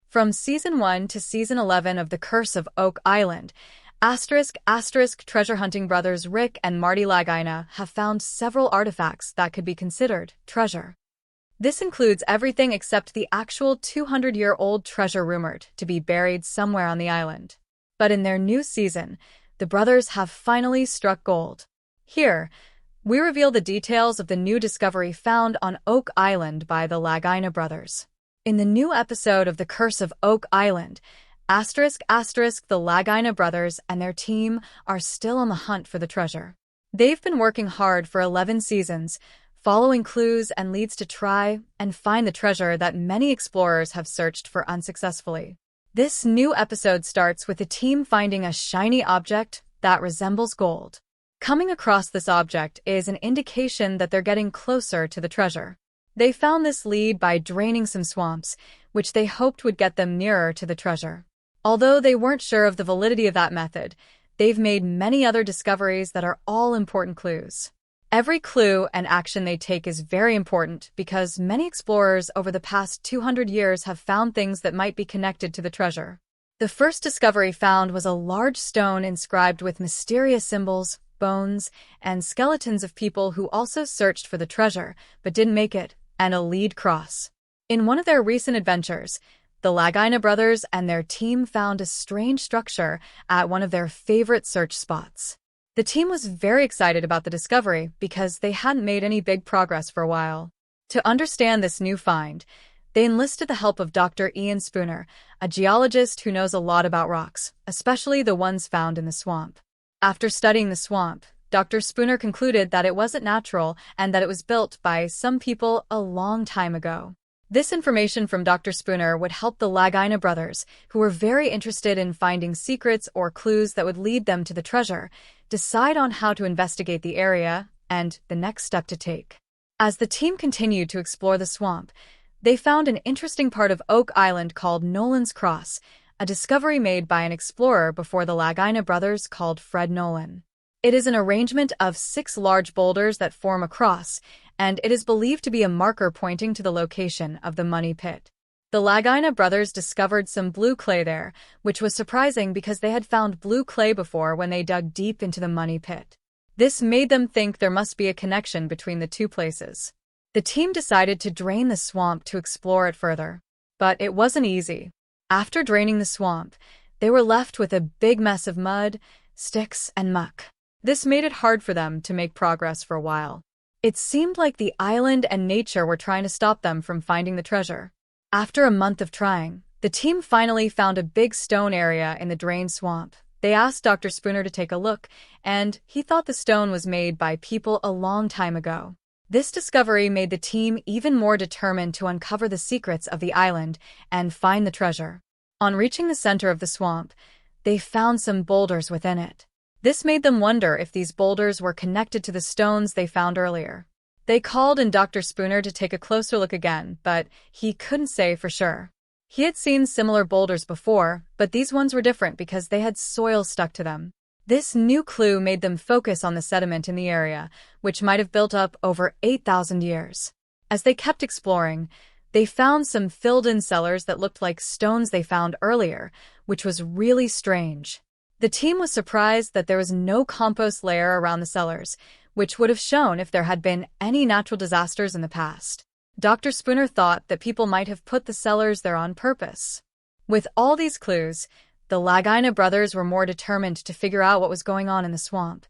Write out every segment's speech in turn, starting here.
From Season 1 to Season 11 of The Curse of Oak Island, treasure hunting brothers Rick and Marty Lagina have found several artifacts that could be considered treasure. This includes everything except the actual 200-year-old treasure rumored to be buried somewhere on the island. But in their new season, the brothers have finally struck gold. Here, we reveal the details of the new discovery found on Oak Island by the Lagina brothers. In the new episode of The Curse of Oak Island, the Lagina brothers and their team are still on the hunt for the treasure. They've been working hard for 11 seasons, following clues and leads to try and find the treasure that many explorers have searched for unsuccessfully. This new episode starts with the team finding a shiny object that resembles gold. Coming across this object is an indication that they're getting closer to the treasure. They found this lead by draining some swamps, which they hoped would get them nearer to the treasure. Although they weren't sure of the validity of that method, they've made many other discoveries that are all important clues. Every clue and action they take is very important because many explorers over the past 200 years have found things that might be connected to the treasure. The first discovery found was a large stone inscribed with mysterious symbols, bones, and skeletons of people who also searched for the treasure but didn't make it, and a lead cross. In one of their recent adventures, the Lagina brothers and their team found a strange structure at one of their favorite search spots. The team was very excited about the discovery because they hadn't made any big progress for a while. To understand this new find, they enlisted the help of Dr. Ian Spooner, a geologist who knows a lot about rocks, especially the ones found in the swamp. After studying the swamp, Dr. Spooner concluded that it wasn't natural and that it was built by some people a long time ago. This information from Dr. Spooner would help the Lagina brothers, who were very interested in finding secrets or clues that would lead them to the treasure, decide on how to investigate the area and the next step to take. As the team continued to explore the swamp, they found an interesting part of Oak Island called Nolan's Cross, a discovery made by an explorer before the Lagina brothers called Fred Nolan. It is an arrangement of 6 large boulders that form a cross, and it is believed to be a marker pointing to the location of the money pit. The Lagina brothers discovered some blue clay there, which was surprising because they had found blue clay before when they dug deep into the money pit. This made them think there must be a connection between the two places. The team decided to drain the swamp to explore it further. But it wasn't easy. After draining the swamp, they were left with a big mess of mud, sticks, and muck. This made it hard for them to make progress for a while. It seemed like the island and nature were trying to stop them from finding the treasure. After a month of trying, the team finally found a big stone area in the drained swamp. They asked Dr. Spooner to take a look, and he thought the stone was made by people a long time ago. This discovery made the team even more determined to uncover the secrets of the island and find the treasure. On reaching the center of the swamp, they found some boulders within it. This made them wonder if these boulders were connected to the stones they found earlier. They called in Dr. Spooner to take a closer look again, but he couldn't say for sure. He had seen similar boulders before, but these ones were different because they had soil stuck to them. This new clue made them focus on the sediment in the area, which might have built up over 8,000 years. As they kept exploring, they found some filled-in cellars that looked like stones they found earlier, which was really strange. The team was surprised that there was no compost layer around the cellars, which would have shown if there had been any natural disasters in the past. Dr. Spooner thought that people might have put the cellars there on purpose. With all these clues, the Lagina brothers were more determined to figure out what was going on in the swamp.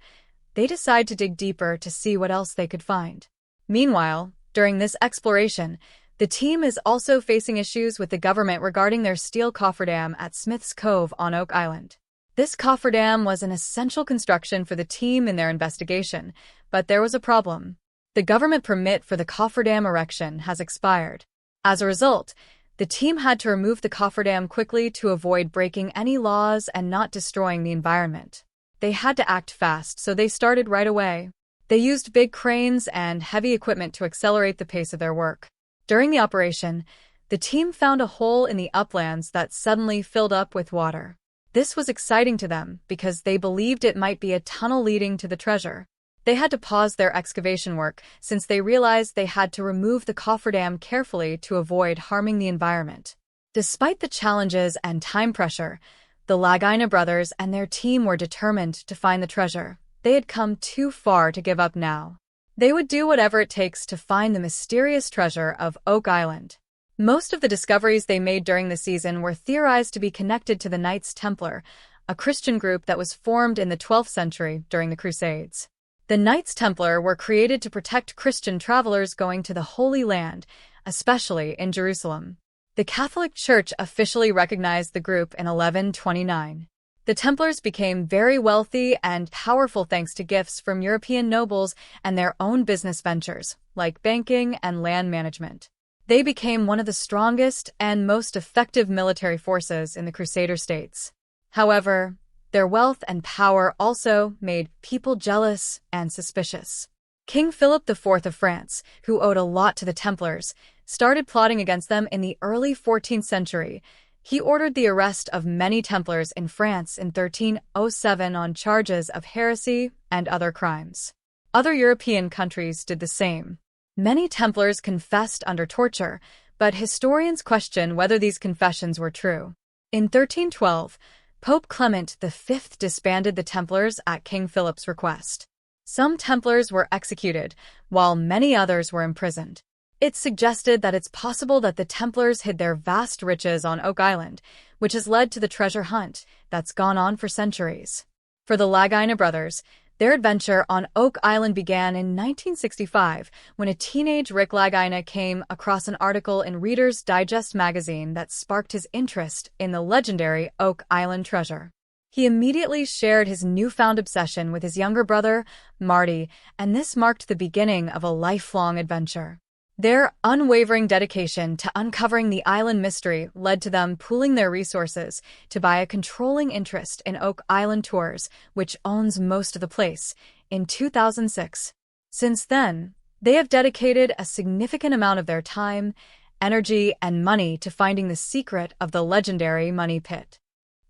They decided to dig deeper to see what else they could find. Meanwhile, during this exploration, the team is also facing issues with the government regarding their steel cofferdam at Smith's Cove on Oak Island. This cofferdam was an essential construction for the team in their investigation, but there was a problem. The government permit for the cofferdam erection has expired. As a result, the team had to remove the cofferdam quickly to avoid breaking any laws and not destroying the environment. They had to act fast, so they started right away. They used big cranes and heavy equipment to accelerate the pace of their work. During the operation, the team found a hole in the uplands that suddenly filled up with water. This was exciting to them because they believed it might be a tunnel leading to the treasure. They had to pause their excavation work since they realized they had to remove the cofferdam carefully to avoid harming the environment. Despite the challenges and time pressure, the Lagina brothers and their team were determined to find the treasure. They had come too far to give up now. They would do whatever it takes to find the mysterious treasure of Oak Island. Most of the discoveries they made during the season were theorized to be connected to the Knights Templar, a Christian group that was formed in the 12th century during the Crusades. The Knights Templar were created to protect Christian travelers going to the Holy Land, especially in Jerusalem. The Catholic Church officially recognized the group in 1129. The Templars became very wealthy and powerful thanks to gifts from European nobles and their own business ventures, like banking and land management. They became one of the strongest and most effective military forces in the Crusader states. However, their wealth and power also made people jealous and suspicious. King Philip IV of France, who owed a lot to the Templars, started plotting against them in the early 14th century. He ordered the arrest of many Templars in France in 1307 on charges of heresy and other crimes. Other European countries did the same. Many Templars confessed under torture, but historians question whether these confessions were true. In 1312, Pope Clement V disbanded the Templars at King Philip's request. Some Templars were executed, while many others were imprisoned. It suggested that it's possible that the Templars hid their vast riches on Oak Island, which has led to the treasure hunt that's gone on for centuries. For the Lagina brothers, their adventure on Oak Island began in 1965 when a teenage Rick Lagina came across an article in Reader's Digest magazine that sparked his interest in the legendary Oak Island treasure. He immediately shared his newfound obsession with his younger brother, Marty, and this marked the beginning of a lifelong adventure. Their unwavering dedication to uncovering the island mystery led to them pooling their resources to buy a controlling interest in Oak Island Tours, which owns most of the place, in 2006. Since then, they have dedicated a significant amount of their time, energy, and money to finding the secret of the legendary Money Pit.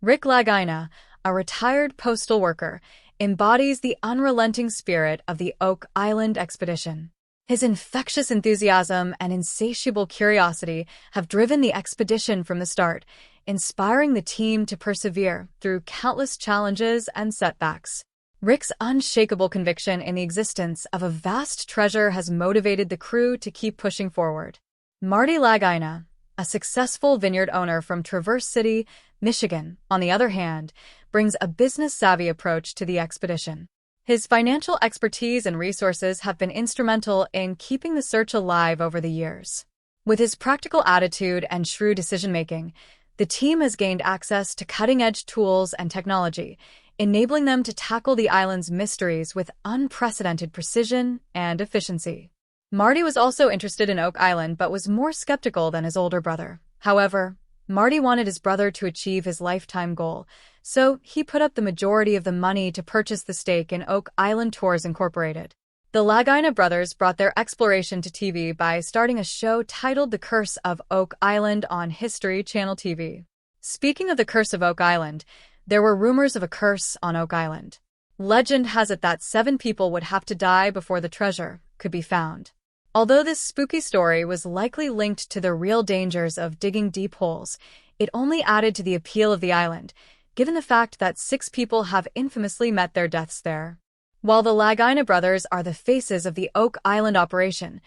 Rick Lagina, a retired postal worker, embodies the unrelenting spirit of the Oak Island expedition. His infectious enthusiasm and insatiable curiosity have driven the expedition from the start, inspiring the team to persevere through countless challenges and setbacks. Rick's unshakable conviction in the existence of a vast treasure has motivated the crew to keep pushing forward. Marty Lagina, a successful vineyard owner from Traverse City, Michigan, on the other hand, brings a business-savvy approach to the expedition. His financial expertise and resources have been instrumental in keeping the search alive over the years. With his practical attitude and shrewd decision-making, the team has gained access to cutting-edge tools and technology, enabling them to tackle the island's mysteries with unprecedented precision and efficiency. Marty was also interested in Oak Island but was more skeptical than his older brother. However, Marty wanted his brother to achieve his lifetime goal, so he put up the majority of the money to purchase the stake in Oak Island Tours Incorporated. The Lagina brothers brought their exploration to TV by starting a show titled The Curse of Oak Island on History Channel TV. Speaking of the Curse of Oak Island, there were rumors of a curse on Oak Island. Legend has it that 7 people would have to die before the treasure could be found. Although this spooky story was likely linked to the real dangers of digging deep holes, it only added to the appeal of the island, given the fact that 6 people have infamously met their deaths there. While the Lagina brothers are the faces of the Oak Island operation,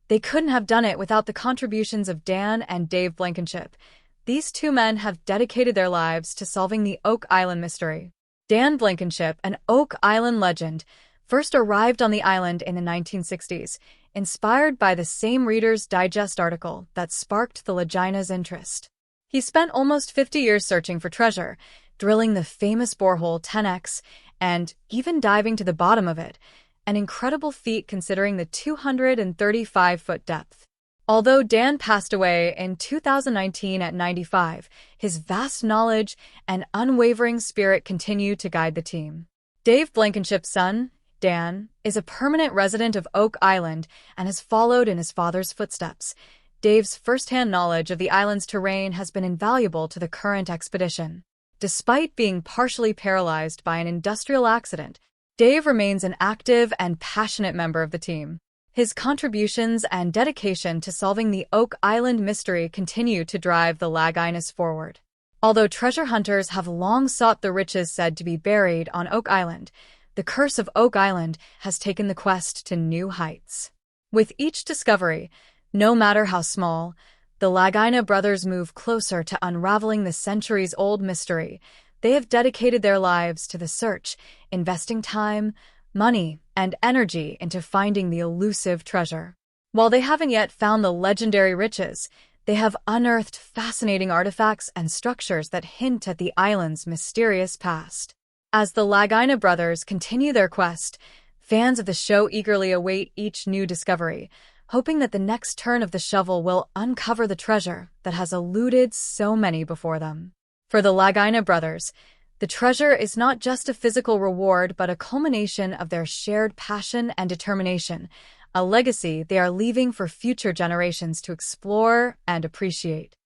they couldn't have done it without the contributions of Dan and Dave Blankenship. These 2 men have dedicated their lives to solving the Oak Island mystery. Dan Blankenship, an Oak Island legend, first arrived on the island in the 1960s, inspired by the same Reader's Digest article that sparked the Lagina's interest. He spent almost 50 years searching for treasure, drilling the famous borehole 10X, and even diving to the bottom of it, an incredible feat considering the 235-foot depth. Although Dan passed away in 2019 at 95, his vast knowledge and unwavering spirit continue to guide the team. Dave Blankenship's son, Dan, is a permanent resident of Oak Island and has followed in his father's footsteps. Dave's first-hand knowledge of the island's terrain has been invaluable to the current expedition. Despite being partially paralyzed by an industrial accident, Dave remains an active and passionate member of the team. His contributions and dedication to solving the Oak Island mystery continue to drive the Lagunas forward. Although treasure hunters have long sought the riches said to be buried on Oak Island, the curse of Oak Island has taken the quest to new heights. With each discovery, no matter how small, the Laguina brothers move closer to unraveling the centuries-old mystery. They have dedicated their lives to the search, investing time, money, and energy into finding the elusive treasure. While they haven't yet found the legendary riches, they have unearthed fascinating artifacts and structures that hint at the island's mysterious past. As the Laguina brothers continue their quest, fans of the show eagerly await each new discovery, hoping that the next turn of the shovel will uncover the treasure that has eluded so many before them. For the Laguina brothers, the treasure is not just a physical reward but a culmination of their shared passion and determination, a legacy they are leaving for future generations to explore and appreciate.